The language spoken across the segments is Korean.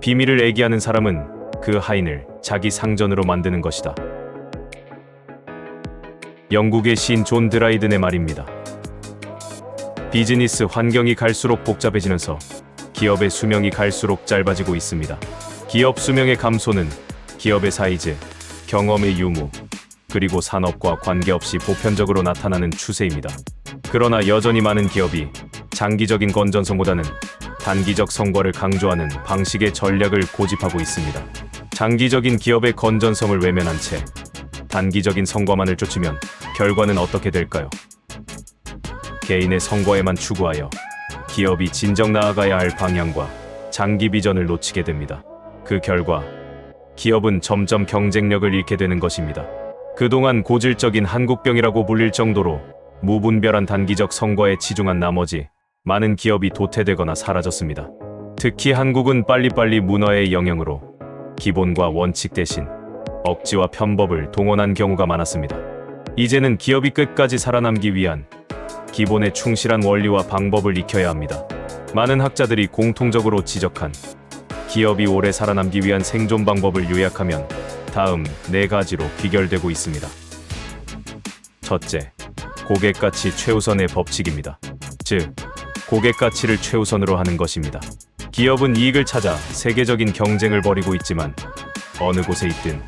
비밀을 애기하는 사람은 그 하인을 자기 상전으로 만드는 것이다. 영국의 시인 존 드라이든의 말입니다. 비즈니스 환경이 갈수록 복잡해지면서 기업의 수명이 갈수록 짧아지고 있습니다. 기업 수명의 감소는 기업의 사이즈, 경험의 유무, 그리고 산업과 관계없이 보편적으로 나타나는 추세입니다. 그러나 여전히 많은 기업이 장기적인 건전성보다는 단기적 성과를 강조하는 방식의 전략을 고집하고 있습니다. 장기적인 기업의 건전성을 외면한 채 단기적인 성과만을 쫓으면 결과는 어떻게 될까요? 개인의 성과에만 추구하여 기업이 진정 나아가야 할 방향과 장기 비전을 놓치게 됩니다. 그 결과 기업은 점점 경쟁력을 잃게 되는 것입니다. 그동안 고질적인 한국병이라고 불릴 정도로 무분별한 단기적 성과에 치중한 나머지 많은 기업이 도태되거나 사라졌습니다. 특히 한국은 빨리빨리 문화의 영향으로 기본과 원칙 대신 억지와 편법을 동원한 경우가 많았습니다. 이제는 기업이 끝까지 살아남기 위한 기본에 충실한 원리와 방법을 익혀야 합니다. 많은 학자들이 공통적으로 지적한 기업이 오래 살아남기 위한 생존 방법을 요약하면 다음 4가지로 귀결되고 있습니다. 첫째, 고객가치 최우선의 법칙입니다. 즉, 고객가치를 최우선으로 하는 것입니다. 기업은 이익을 찾아 세계적인 경쟁을 벌이고 있지만 어느 곳에 있든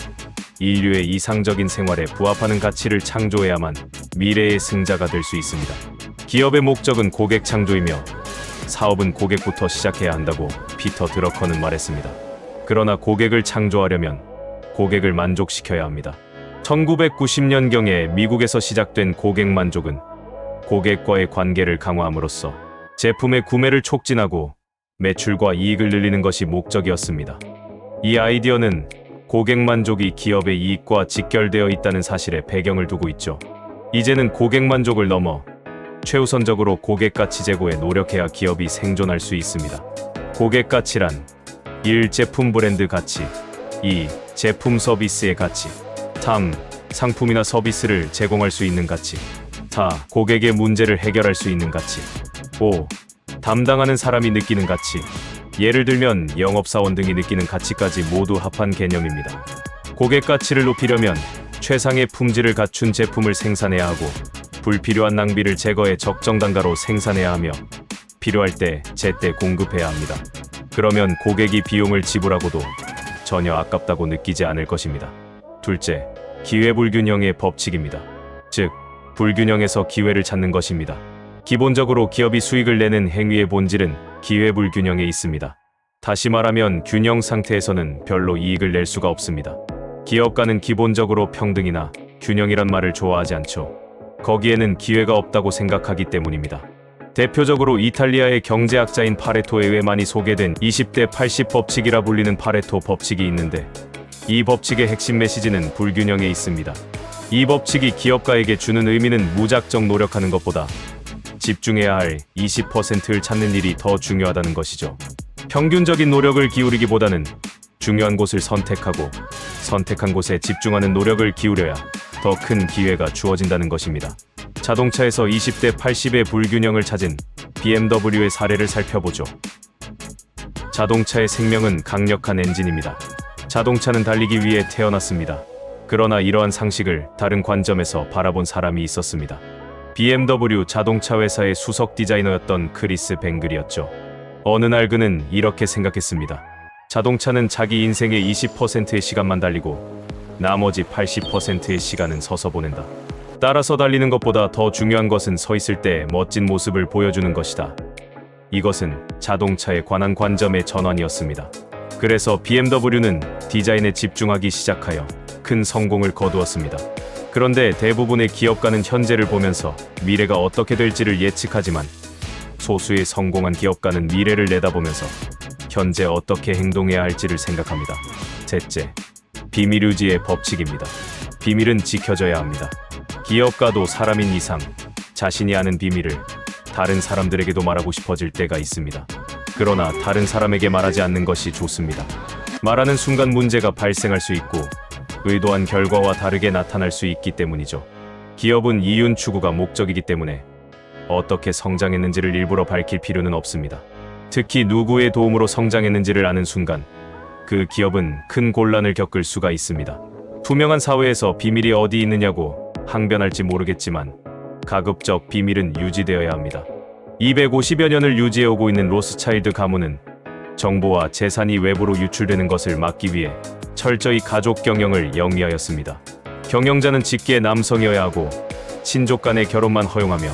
인류의 이상적인 생활에 부합하는 가치를 창조해야만 미래의 승자가 될 수 있습니다. 기업의 목적은 고객 창조이며 사업은 고객부터 시작해야 한다고 피터 드러커는 말했습니다. 그러나 고객을 창조하려면 고객을 만족시켜야 합니다. 1990년경에 미국에서 시작된 고객 만족은 고객과의 관계를 강화함으로써 제품의 구매를 촉진하고 매출과 이익을 늘리는 것이 목적이었습니다. 이 아이디어는 고객 만족이 기업의 이익과 직결되어 있다는 사실에 배경을 두고 있죠. 이제는 고객 만족을 넘어 최우선적으로 고객 가치 제고에 노력해야 기업이 생존할 수 있습니다. 고객 가치란 1. 제품 브랜드 가치, 2. 제품 서비스의 가치, 3. 상품이나 서비스를 제공할 수 있는 가치, 4. 고객의 문제를 해결할 수 있는 가치, 5. 담당하는 사람이 느끼는 가치, 예를 들면 영업사원 등이 느끼는 가치까지 모두 합한 개념입니다. 고객 가치를 높이려면 최상의 품질을 갖춘 제품을 생산해야 하고 불필요한 낭비를 제거해 적정 단가로 생산해야 하며 필요할 때 제때 공급해야 합니다. 그러면 고객이 비용을 지불하고도 전혀 아깝다고 느끼지 않을 것입니다. 둘째, 기회불균형의 법칙입니다. 즉, 불균형에서 기회를 찾는 것입니다. 기본적으로 기업이 수익을 내는 행위의 본질은 기회불균형에 있습니다. 다시 말하면 균형 상태에서는 별로 이익을 낼 수가 없습니다. 기업가는 기본적으로 평등이나 균형이란 말을 좋아하지 않죠. 거기에는 기회가 없다고 생각하기 때문입니다. 대표적으로 이탈리아의 경제학자인 파레토에 의해 많이 소개된 20대 80 법칙이라 불리는 파레토 법칙이 있는데 이 법칙의 핵심 메시지는 불균형에 있습니다. 이 법칙이 기업가에게 주는 의미는 무작정 노력하는 것보다 집중해야 할 20%를 찾는 일이 더 중요하다는 것이죠. 평균적인 노력을 기울이기보다는 중요한 곳을 선택하고 선택한 곳에 집중하는 노력을 기울여야 더 큰 기회가 주어진다는 것입니다. 자동차에서 20대 80의 불균형을 찾은 BMW의 사례를 살펴보죠. 자동차의 생명은 강력한 엔진입니다. 자동차는 달리기 위해 태어났습니다. 그러나 이러한 상식을 다른 관점에서 바라본 사람이 있었습니다. BMW 자동차 회사의 수석 디자이너였던 크리스 뱅글이었죠. 어느 날 그는 이렇게 생각했습니다. 자동차는 자기 인생의 20%의 시간만 달리고 나머지 80%의 시간은 서서 보낸다. 따라서 달리는 것보다 더 중요한 것은 서 있을 때 멋진 모습을 보여주는 것이다. 이것은 자동차에 관한 관점의 전환이었습니다. 그래서 BMW는 디자인에 집중하기 시작하여 큰 성공을 거두었습니다. 그런데 대부분의 기업가는 현재를 보면서 미래가 어떻게 될지를 예측하지만 소수의 성공한 기업가는 미래를 내다보면서 현재 어떻게 행동해야 할지를 생각합니다. 셋째, 비밀 유지의 법칙입니다. 비밀은 지켜져야 합니다. 기업가도 사람인 이상 자신이 아는 비밀을 다른 사람들에게도 말하고 싶어질 때가 있습니다. 그러나 다른 사람에게 말하지 않는 것이 좋습니다. 말하는 순간 문제가 발생할 수 있고 의도한 결과와 다르게 나타날 수 있기 때문이죠. 기업은 이윤 추구가 목적이기 때문에 어떻게 성장했는지를 일부러 밝힐 필요는 없습니다. 특히 누구의 도움으로 성장했는지를 아는 순간 그 기업은 큰 곤란을 겪을 수가 있습니다. 투명한 사회에서 비밀이 어디 있느냐고 항변할지 모르겠지만 가급적 비밀은 유지되어야 합니다. 250여 년을 유지해오고 있는 로스차일드 가문은 정보와 재산이 외부로 유출되는 것을 막기 위해 철저히 가족 경영을 영위하였습니다. 경영자는 직계 남성이어야 하고 친족 간의 결혼만 허용하며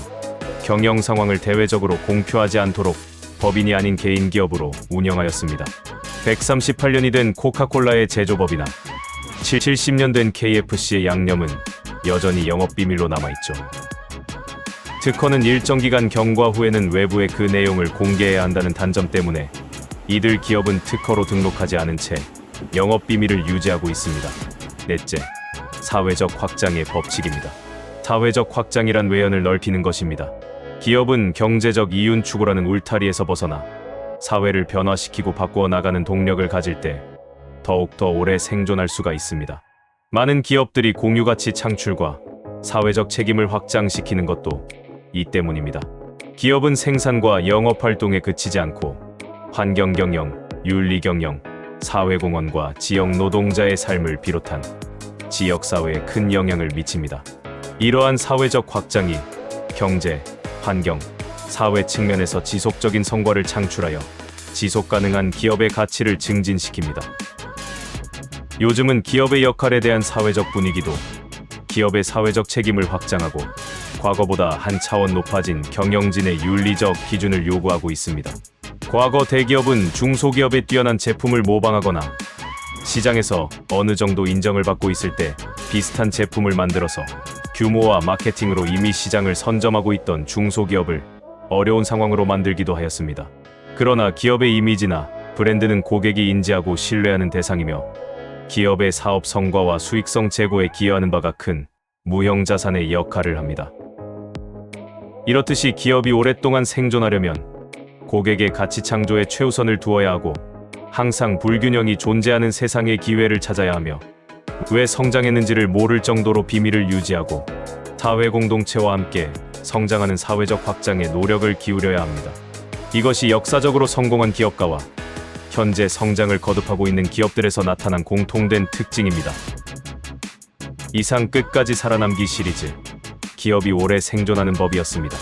경영 상황을 대외적으로 공표하지 않도록 법인이 아닌 개인 기업으로 운영하였습니다. 138년이 된 코카콜라의 제조법이나 70년 된 KFC의 양념은 여전히 영업비밀로 남아있죠. 특허는 일정 기간 경과 후에는 외부에 그 내용을 공개해야 한다는 단점 때문에 이들 기업은 특허로 등록하지 않은 채 영업비밀을 유지하고 있습니다. 넷째, 사회적 확장의 법칙입니다. 사회적 확장이란 외연을 넓히는 것입니다. 기업은 경제적 이윤 추구라는 울타리에서 벗어나 사회를 변화시키고 바꾸어 나가는 동력을 가질 때 더욱더 오래 생존할 수가 있습니다. 많은 기업들이 공유가치 창출과 사회적 책임을 확장시키는 것도 이 때문입니다. 기업은 생산과 영업활동에 그치지 않고 환경경영, 윤리경영, 사회공헌과 지역 노동자의 삶을 비롯한 지역사회에 큰 영향을 미칩니다. 이러한 사회적 확장이 경제, 환경, 사회 측면에서 지속적인 성과를 창출하여 지속가능한 기업의 가치를 증진시킵니다. 요즘은 기업의 역할에 대한 사회적 분위기도 기업의 사회적 책임을 확장하고 과거보다 한 차원 높아진 경영진의 윤리적 기준을 요구하고 있습니다. 과거 대기업은 중소기업의 뛰어난 제품을 모방하거나 시장에서 어느 정도 인정을 받고 있을 때 비슷한 제품을 만들어서 규모와 마케팅으로 이미 시장을 선점하고 있던 중소기업을 어려운 상황으로 만들기도 하였습니다. 그러나 기업의 이미지나 브랜드는 고객이 인지하고 신뢰하는 대상이며 기업의 사업 성과와 수익성 제고에 기여하는 바가 큰 무형자산의 역할을 합니다. 이렇듯이 기업이 오랫동안 생존하려면 고객의 가치 창조에 최우선을 두어야 하고 항상 불균형이 존재하는 세상의 기회를 찾아야 하며 왜 성장했는지를 모를 정도로 비밀을 유지하고 사회 공동체와 함께 성장하는 사회적 확장에 노력을 기울여야 합니다. 이것이 역사적으로 성공한 기업가와 현재 성장을 거듭하고 있는 기업들에서 나타난 공통된 특징입니다. 이상 끝까지 살아남기 시리즈 기업이 오래 생존하는 법이었습니다.